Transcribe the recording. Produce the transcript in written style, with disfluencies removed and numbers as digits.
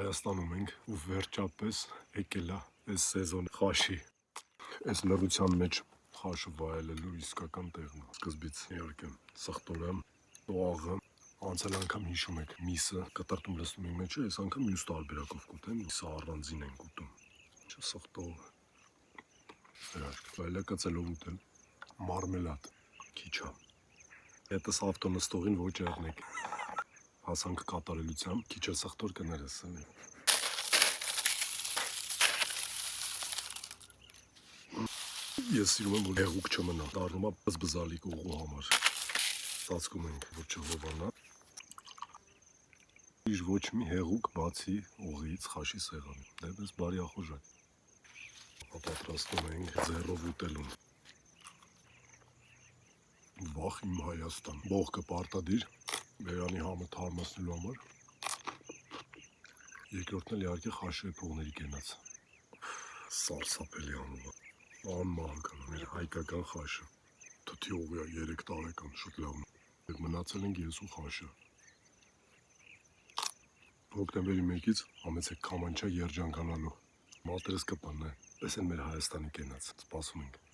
Հայաստանում ենք ու վերջապես եկել է այս սեզոն խաշի։ Այս լռության մեջ խաշը վայելելու իսկական տեղն է։ Սկզբից իհարկե սխտորը, տողը, անցյալ անգամ հիշում եք միսը կտրտում լցնում եմ մեջ, այս անգամ մյուս տարբերակով կուտեմ, միսը առանձին են կուտում։ Չէ սխտող։ Վայելակա ծելով ուտել, մարմելադ, քիչա։ Հետս ավտոնստողին ոչ եղնեք։ Հասանք կատարելությամբ, քիչը սխտոր կներես։ Ես սիրում եմ, որ հեղուկ չմնա, դառնում է բզբզալիք ուղու համար։ Ստացվում ենք, որ չհովանա։ Իշ ոչ մի հեղուկ բացի ուղիից խաշի սեղանի, դեպս բարի ախոժակ։ Պատրաստում ենք ձեռով ուտելուն։ Վախ իմ Հայաստան, բողկը պարտադիր, բերանի համը թարմացնելու համար։ Երկրորդն էլ իհարկե խաշի փողների կենաց։ Սարսափելի անունը, անմահական, մեր հայկական խաշը։ Թթի ուղիա 3 տարեկան, շուտ լավ։ Մնացել ենք ես ու խաշը։ Հոկտեմբերի 1-ից համեցեք Քամանչա երջանկանալու։ Մատերս կպանն է, պես են մեր Հայաստանի կենաց, սպասում ենք։